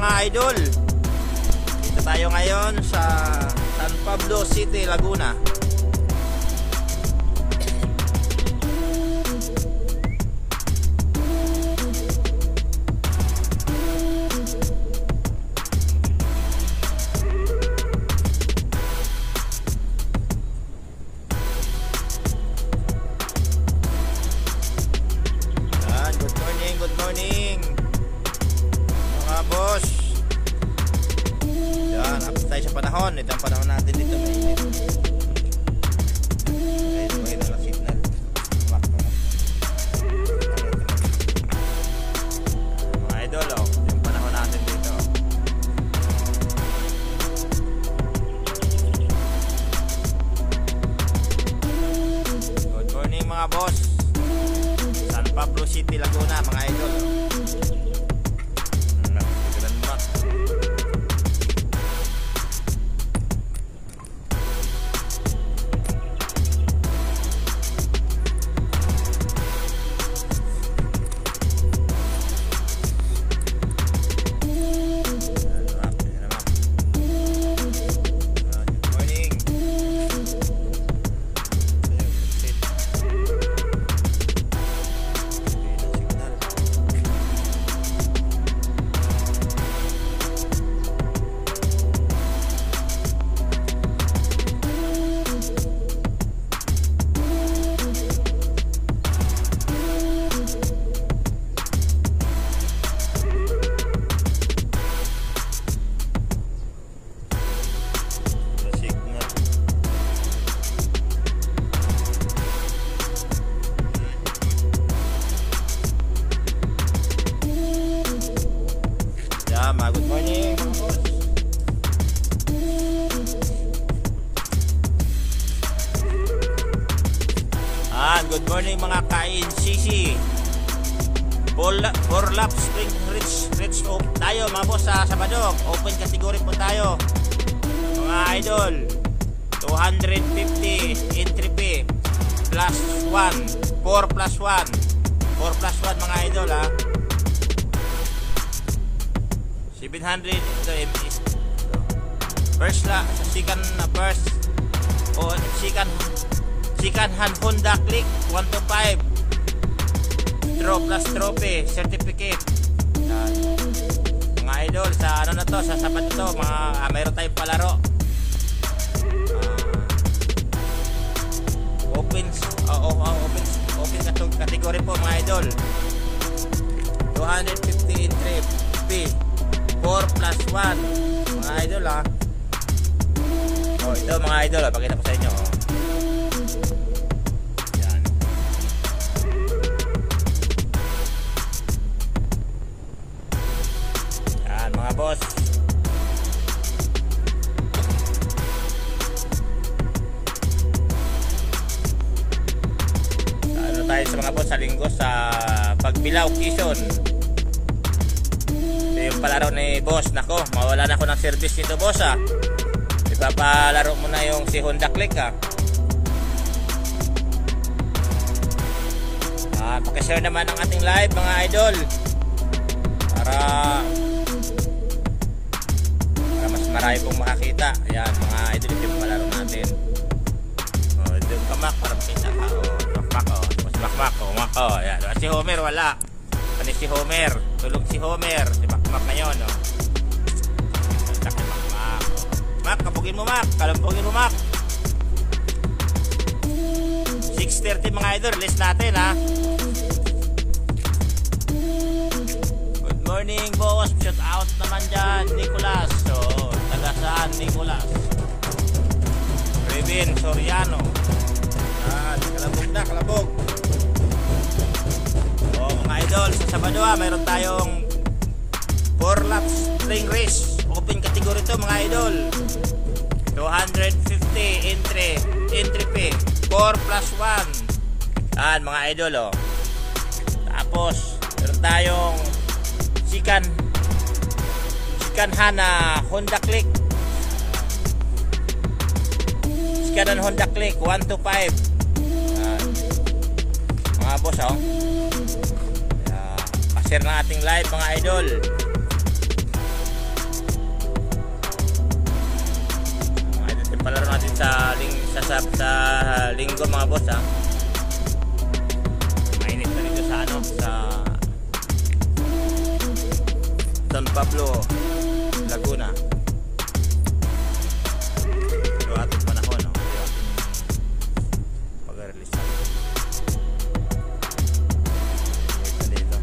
mga idol. Dito tayo ngayon sa San Pablo City, Laguna. Good morning mga boss. Yan, update tayo sa panahon. Ito ang panahon natin dito, mainit. Ayun ang signal. Mga idol, oh, yung panahon natin dito. Good morning mga boss. San Pablo City, Laguna, mga idol. Good morning mga boss. Good morning mga ka-NCC. 4 laps spring reach tayo mga boss sa Sabado. Open category po tayo mga idol. 250 entry fee plus 1 4 plus 1 mga idol, ha. 700 ito first la second na first o second hand Honda Click 1 to 5 draw plus trophy certificate. Mga idol, sa ano na to, sa Sabado to, mga mayroon tayong palaro. Open category po mga idol. 250 entry fee 4 plus 1 mga idol, ha. Oh, ito mga idol, ha, pakita ko sa inyo, oh. Yan. Yan mga boss. Ano tayo sa mga boss sa linggo sa Pagbilao, Quezon. Yung palaro ni boss, nako, mawala na ako ng service nito boss, ha. Ipapalaro mo na yung si Honda Click, ha. Pakishare naman ang ating live mga idol para mas marami pong makakita. Ayan mga idol, ito yung palaro natin. Ito yung kamak para makita ka. Makmak. Ayan. Si Homer wala. Ano si Homer? Tulog si Homer. Si Makmak na yun, oh. Mak, kapugin mo, Mak. Kalampugin mo, Mak. 6:30 mga idol. List natin, ha. Good morning, boss. Shout out naman dyan, Nicolas. So, taga saan, Nicolas? Revin Soriano. Kalabog na, kalabog. Mga idol, sa Sabado, mayroon tayong 4 laps spring race. Open category to mga idol. 250 entry fee 4 plus 1. Mga idol, oh. Tapos meron tayong second hand Honda Click. Second hand Honda Click 1 to 5. Mga boss, oh. Share ng ating live mga idol. sa linggo mga boss ha. Mainit na dito sa sa San Pablo, Laguna. Ito ating panahon, no? Ito ating pag-release dito.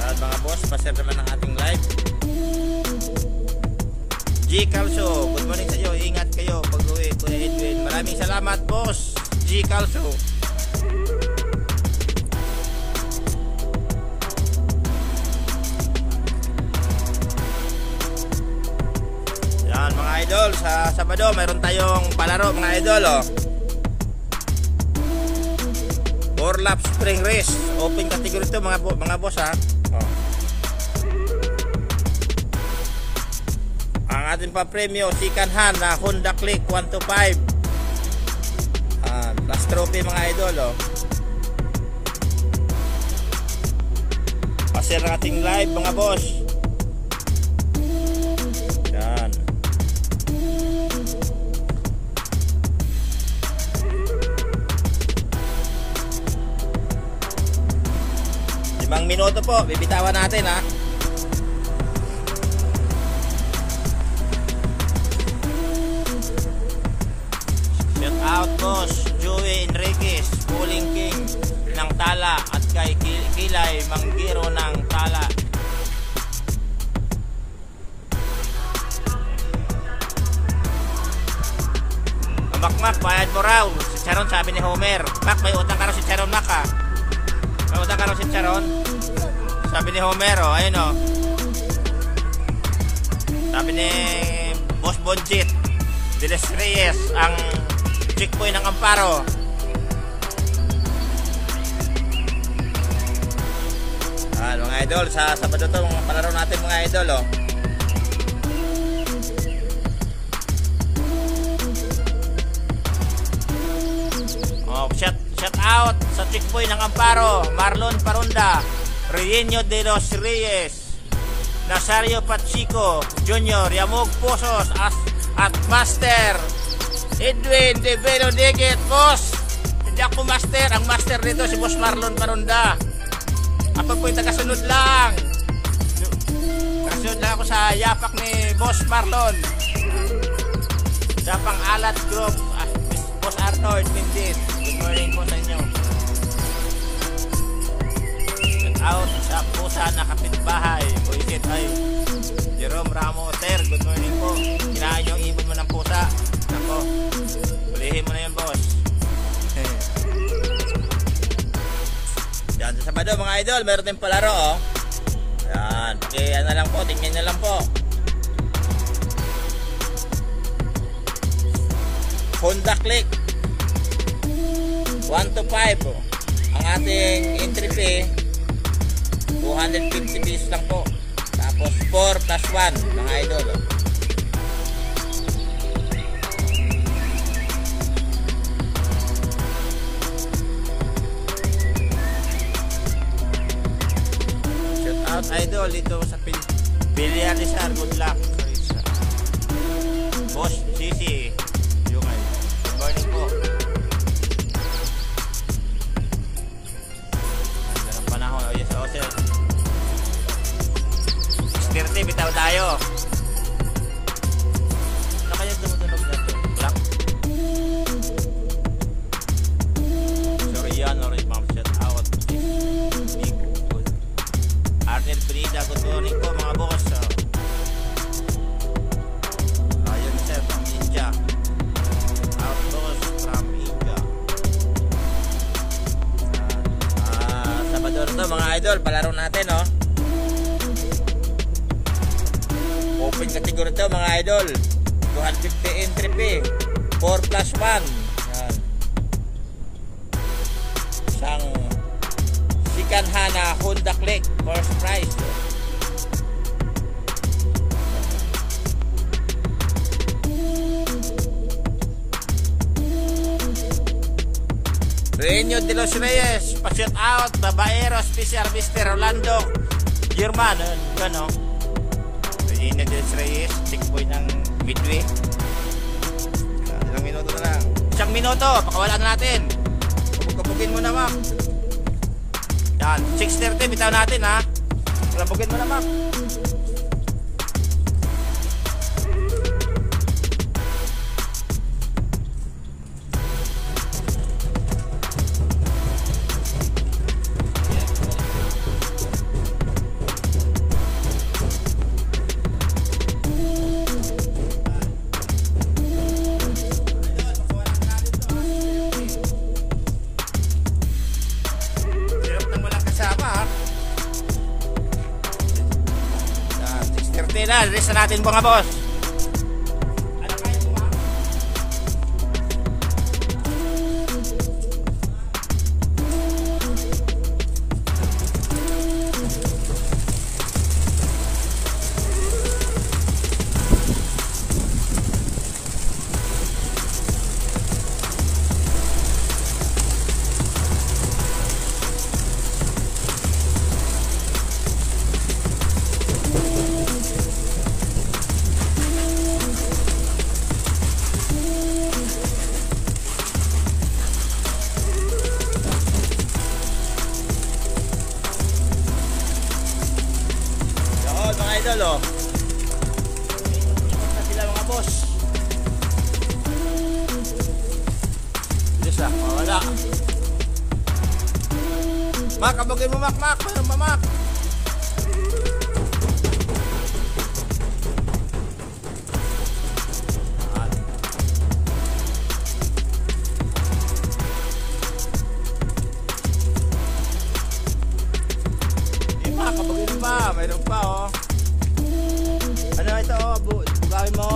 At mga boss, pa-share naman ang ating live. G. Calso, good morning sa iyo. Ingat kayo pag-uwi, Kuya Edwin. Maraming salamat, boss G. Calso. Yan mga idol, sa Sabado mayroon tayong palaro mga idol, oh. 4 lap spring race, open category to mga boss ha. Oh. Ang ating pa-premyo, second hand na Honda Click 125. Last trophy mga idol, oh. Pa-share ang ating live mga boss. Yan. Limang minuto po, bibitawan natin ha. Shout out boss Joey Enriquez, Bowling King ng Tala, at kay Kilay Manggiro ng Tala. Makmak, bayad mo raw si Charon, sabi ni Homer. Mak, may utang ka raw si Charon, Mak ha. May utang ka raw si Charon, sabi ni Homer, oh. Ayun oh. Sabi ni Boss Bonjit Diles Reyes, ang chickboy ng Amparo. Mga idol, sa Sabado to mga palaro natin mga idol, oh. Shout out sa chickboy ng Amparo, Marlon Parunda, Rienyo de los Reyes, Nazario Pachico Jr., Yamog Pozos at Master Edwin de Velo Deget. Boss, hindi ako master, ang master dito si Boss Marlon Parunda. Ako po'y tagasunod lang. Tagasunod lang ako sa yapak ni Boss Marlon. Yapang Alat Group, Boss Arnold Mindit. Good morning po sa inyo. Shout out sa pusa na kapitbahay, Boyset ay Jerome Ramos. Sir, good morning po. Kinain yung ibon mo ng pusa. Ako, ulihin mo na yan, boss. Yan, sa Sabado mga idol, meron din palaro, oh. Yan, kaya na lang po, tingnan na lang po. Honda Click 125, oh. Ang ating entry fee 250 pesos lang po. Tapos 4 plus 1 mga idol, oh. Out idol dito sa Biliarizar, good luck. Boss Sisi yung ay good morning po. Ganda ng panahon. Oh yes, oh sir. 30 bitaw tayo. Ano kaya dumutunog na ito? Black? Sorian or ma'am, shout out. Arnel Pinida, good morning po mga boss. Ayun sir, from India. Out boss from India. Sabado na to mga idol, palaro natin, oh. Open category to mga idol, 250 entry fee, 4 plus 1. Yan. Isang second hand na Honda Click, first prize. Reño de los Reyes, pa-shout out, Babaero, Special Mr. Rolando German, gano. Reino de los Reyes, checkpoint ng Midway. Ilang minuto na lang. 1 minuto, pakawala na natin. Kabugin mo na, Mac. Yan, 6:30, bitaw natin, ha. Kabugin mo na, Mac. Release na natin mga boss. Ano kayo mo, ha? Idol, oh. Ikot na sila mga boss. Bilis na, wala. Mac, kabugin mo, Mac. Mayroon ba, Mac? Mac, kabugin mo ba? Mayroon pa, oh. Ano ito, oh, bugawin mo.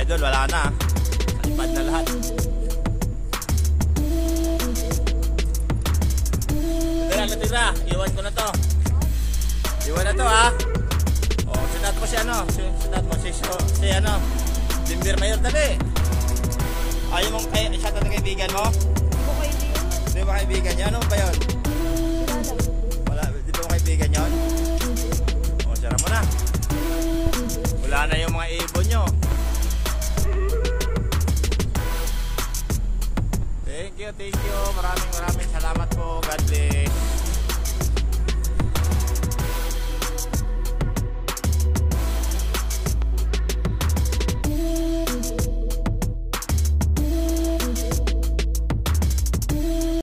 Idol, wala na. Nalipad na lahat. Natira. Iwan ko na to. Iwan na to, ha. O, sinat mo si ano. Sinat mo si ano. Dimbir Mayor, dali. Ayaw mong siya na kaibigan mo? Hindi ba kaibigan niya? Ano ba yun? Wala. Di ba kaibigan yun? O, sara mo na. Wala na yung mga ibon nyo. Thank you. Maraming salamat po. God bless.